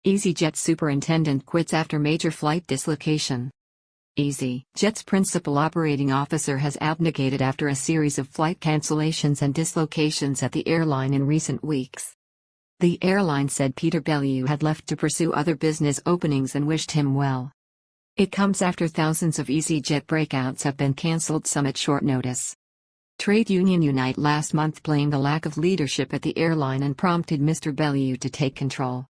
EasyJet superintendent quits after major flight dislocation. EasyJet's principal operating officer has abdicated after a series of flight cancellations and dislocations at the airline in recent weeks. The airline said Peter Bellew had left to pursue other business openings and wished him well. It comes after thousands of EasyJet breakouts have been cancelled, some at short notice. Trade union Unite last month blamed the lack of leadership at the airline and prompted Mr. Bellew to take control.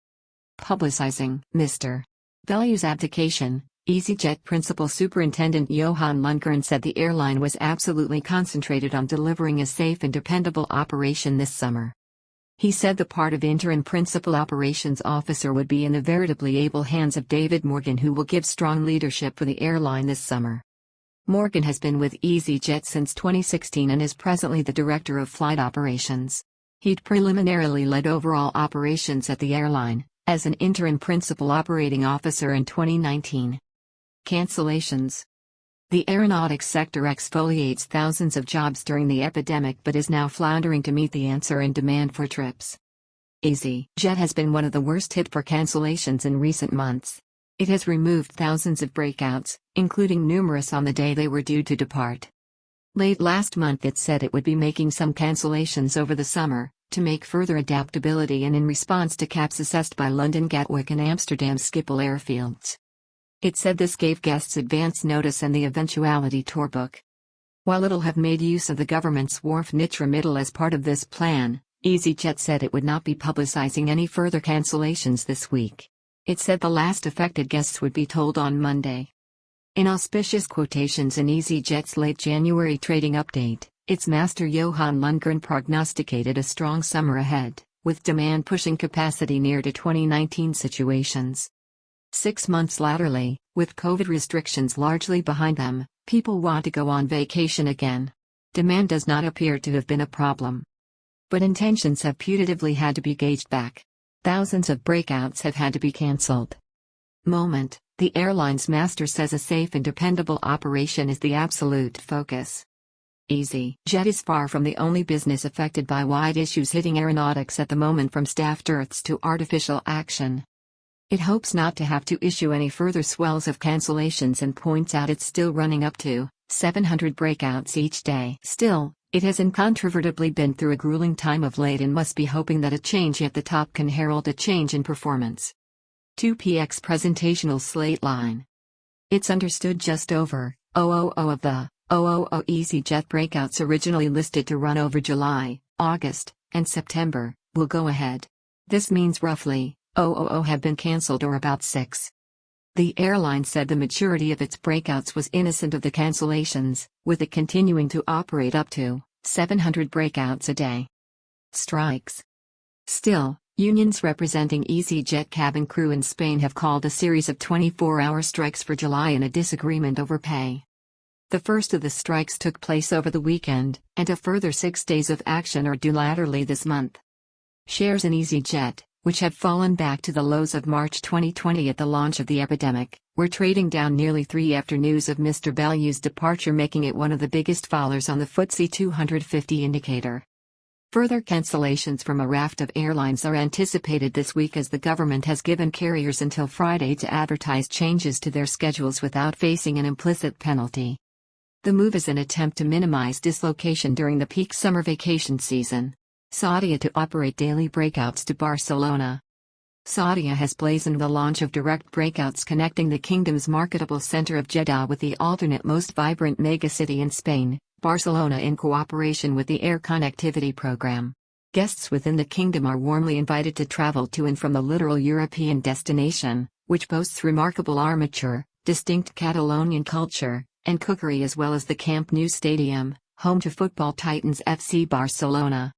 Publicizing Mr. Bellew's abdication, EasyJet Principal Superintendent Johan Lundgren said the airline was absolutely concentrated on delivering a safe and dependable operation this summer. He said the part of interim Principal Operations Officer would be in the veritably able hands of David Morgan, who will give strong leadership for the airline this summer. Morgan has been with EasyJet since 2016 and is presently the Director of Flight Operations. He'd preliminarily led overall operations at the airline as an interim Principal Operating Officer in 2019. Cancellations. The aeronautics sector exfoliates thousands of jobs during the epidemic but is now floundering to meet the answer in demand for trips. EasyJet has been one of the worst hit for cancellations in recent months. It has removed thousands of breakouts, including numerous on the day they were due to depart. Late last month it said it would be making some cancellations over the summer, to make further adaptability and in response to caps assessed by London Gatwick and Amsterdam Schiphol airfields. It said this gave guests advance notice and the eventuality tour book. While it'll have made use of the government's Wharf Nitra Middle as part of this plan, EasyJet said it would not be publicizing any further cancellations this week. It said the last affected guests would be told on Monday. In auspicious quotations in EasyJet's late January trading update, its master Johan Lundgren prognosticated a strong summer ahead, with demand pushing capacity near to 2019 situations. 6 months laterally, with COVID restrictions largely behind them, people want to go on vacation again. Demand does not appear to have been a problem. But intentions have putatively had to be gauged back. Thousands of breakouts have had to be cancelled. The airline's master says a safe and dependable operation is the absolute focus. EasyJet is far from the only business affected by wide issues hitting aeronautics at the moment, from staff dearths to artificial action. It hopes not to have to issue any further swells of cancellations and points out it's still running up to 700 breakouts each day. Still, it has incontrovertibly been through a grueling time of late and must be hoping that a change at the top can herald a change in performance. 2px presentational slate line. It's understood just over 000 of the 000 EasyJet breakouts originally listed to run over July, August, and September, will go ahead. This means roughly 000 have been cancelled, or about 6. The airline said the majority of its breakouts was innocent of the cancellations, with it continuing to operate up to 700 breakouts a day. Strikes. Still, unions representing EasyJet cabin crew in Spain have called a series of 24-hour strikes for July in a disagreement over pay. The first of the strikes took place over the weekend, and a further 6 days of action are due laterally this month. Shares in EasyJet, which had fallen back to the lows of March 2020 at the launch of the epidemic, were trading down nearly 3 after news of Mr. Bellew's departure, making it one of the biggest fallers on the FTSE 250 indicator. Further cancellations from a raft of airlines are anticipated this week, as the government has given carriers until Friday to advertise changes to their schedules without facing an implicit penalty. The move is an attempt to minimize dislocation during the peak summer vacation season. SAUDIA to operate daily breakouts to Barcelona. SAUDIA has blazoned the launch of direct breakouts connecting the kingdom's marketable center of Jeddah with the alternate most vibrant megacity in Spain, Barcelona, in cooperation with the Air Connectivity Program. Guests within the kingdom are warmly invited to travel to and from the literal European destination, which boasts remarkable armature, distinct Catalonian culture, and cookery, as well as the Camp Nou Stadium, home to football titans FC Barcelona.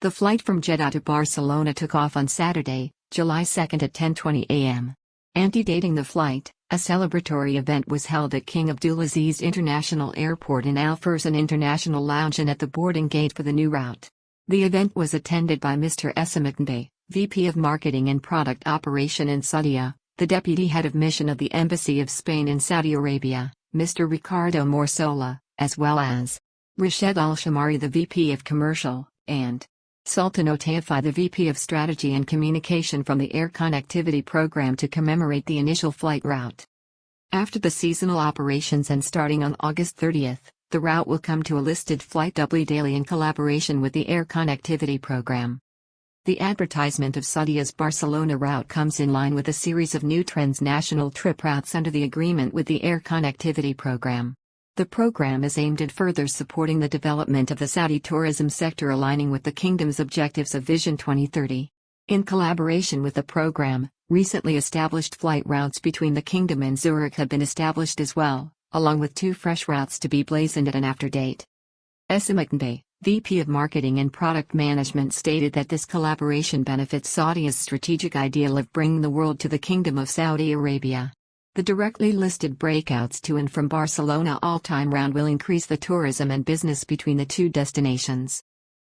The flight from Jeddah to Barcelona took off on Saturday, July 2 at 10:20 a.m. Antedating the flight, a celebratory event was held at King Abdulaziz International Airport in Al Furzan International Lounge and at the boarding gate for the new route. The event was attended by Mr. Essamiknbe, VP of Marketing and Product Operation in SAUDIA, the Deputy Head of Mission of the Embassy of Spain in Saudi Arabia, Mr. Ricardo Morsola, as well as Rashid Al-Shamari, the VP of Commercial and Sultan Otaifi, the VP of Strategy and Communication from the Air Connectivity Program, to commemorate the initial flight route. After the seasonal operations and starting on August 30th, the route will come to a listed flight doubly daily in collaboration with the Air Connectivity Program. The advertisement of SAUDIA's Barcelona route comes in line with a series of new transnational trip routes under the agreement with the Air Connectivity Program. The program is aimed at further supporting the development of the Saudi tourism sector, aligning with the kingdom's objectives of Vision 2030. In collaboration with the program, recently established flight routes between the kingdom and Zurich have been established as well, along with 2 fresh routes to be blazoned at an after date. Esimatanbe, VP of Marketing and Product Management, stated that this collaboration benefits Saudia's strategic ideal of bringing the world to the Kingdom of Saudi Arabia. The directly listed breakouts to and from Barcelona all-time round will increase the tourism and business between the 2 destinations.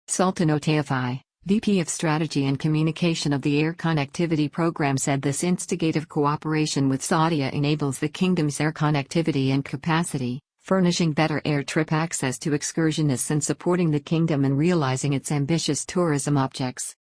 Sultan Otaifi, VP of Strategy and Communication of the Air Connectivity Program, said this instigative cooperation with SAUDIA enables the kingdom's air connectivity and capacity, furnishing better air trip access to excursionists and supporting the kingdom in realizing its ambitious tourism objectives.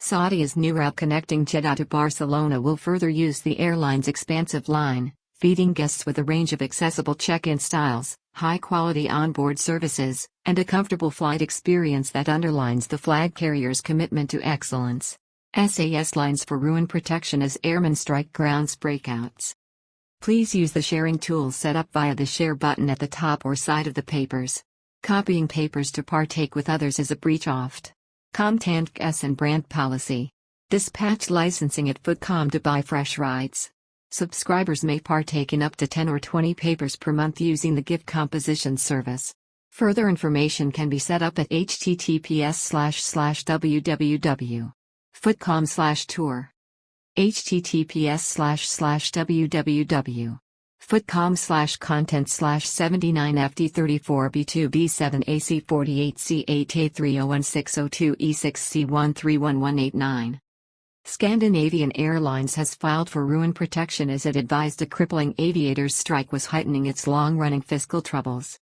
Saudia's new route connecting Jeddah to Barcelona will further use the airline's expansive line, feeding guests with a range of accessible check-in styles, high-quality onboard services, and a comfortable flight experience that underlines the flag carrier's commitment to excellence. SAS lines for ruin protection as airmen strike grounds breakouts. Please use the sharing tools set up via the share button at the top or side of the papers. Copying papers to partake with others is a breach of Content and brand policy. Dispatch licensing at Footcom to buy fresh rides. Subscribers may partake in up to 10 or 20 papers per month using the gift composition service. Further information can be set up at https://www.footcom/tour. https://www.footcom/content/79FD34B2B7AC48C8A3016002E6C131189. Scandinavian Airlines has filed for ruin protection as it advised a crippling aviators strike was heightening its long-running fiscal troubles.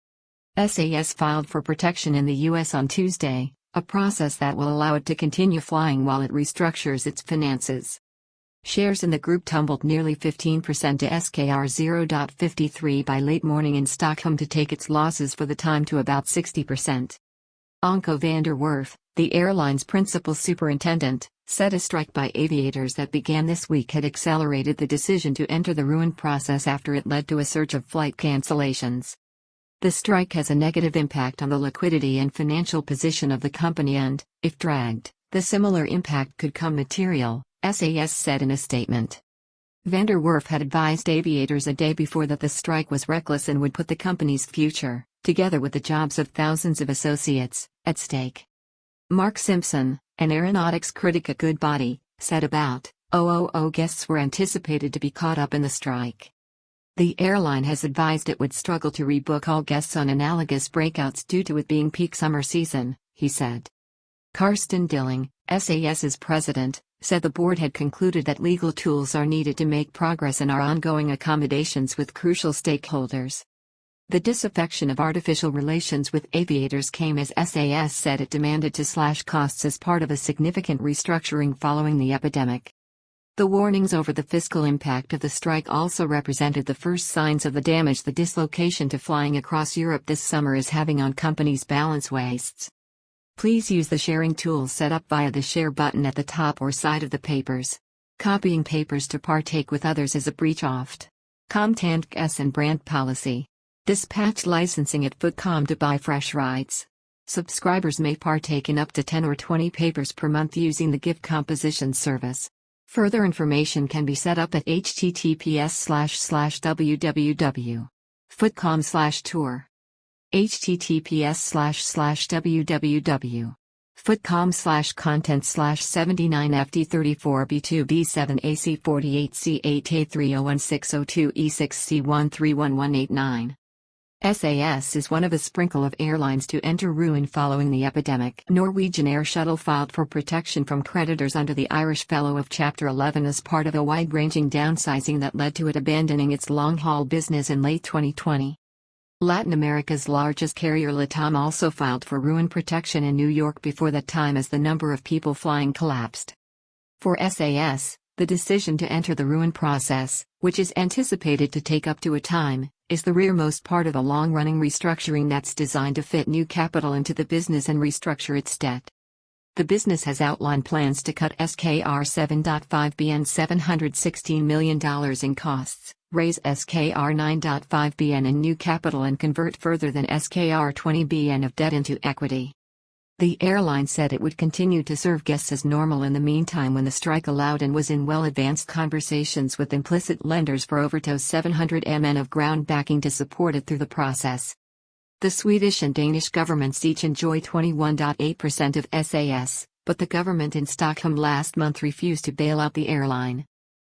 SAS filed for protection in the U.S. on Tuesday, a process that will allow it to continue flying while it restructures its finances. Shares in the group tumbled nearly 15% to SKR 0.53 by late morning in Stockholm to take its losses for the time to about 60%. Anko van der Werf, the airline's principal superintendent, said a strike by aviators that began this week had accelerated the decision to enter the ruin process after it led to a surge of flight cancellations. The strike has a negative impact on the liquidity and financial position of the company and, if dragged, the similar impact could come material, SAS said in a statement. Van der Werf had advised aviators a day before that the strike was reckless and would put the company's future, together with the jobs of thousands of associates, at stake. Mark Simpson, an aeronautics critic at Goodbody, said about 000 guests were anticipated to be caught up in the strike. The airline has advised it would struggle to rebook all guests on analogous breakouts due to it being peak summer season, he said. Karsten Dilling, SAS's president, said the board had concluded that legal tools are needed to make progress in our ongoing accommodations with crucial stakeholders. The disaffection of artificial relations with aviators came as SAS said it demanded to slash costs as part of a significant restructuring following the epidemic. The warnings over the fiscal impact of the strike also represented the first signs of the damage the dislocation to flying across Europe this summer is having on companies' balance wastes. Please use the sharing tools set up via the share button at the top or side of the papers. Copying papers to partake with others is a breach of Content and brand policy. Dispatch licensing at Footcom to buy fresh rides. Subscribers may partake in up to 10 or 20 papers per month using the gift composition service. Further information can be set up at https://www.footcom/tour. https://www.footcom/content/79FD34B2B7AC48C8A3016002E6C131189. SAS is one of a sprinkle of airlines to enter ruin following the epidemic. Norwegian Air Shuttle filed for protection from creditors under the Irish Fellow of Chapter 11 as part of a wide-ranging downsizing that led to it abandoning its long-haul business in late 2020. Latin America's largest carrier LATAM also filed for ruin protection in New York before that time as the number of people flying collapsed. For SAS, the decision to enter the ruin process, which is anticipated to take up to a time, is the rearmost part of a long-running restructuring that's designed to fit new capital into the business and restructure its debt. The business has outlined plans to cut SKR 7.5 BN $716 million in costs, raise SKR 9.5 BN in new capital and convert further than SKR 20 BN of debt into equity. The airline said it would continue to serve guests as normal in the meantime when the strike allowed and was in well-advanced conversations with implicit lenders for over 700 million of ground backing to support it through the process. The Swedish and Danish governments each enjoy 21.8% of SAS, but the government in Stockholm last month refused to bail out the airline.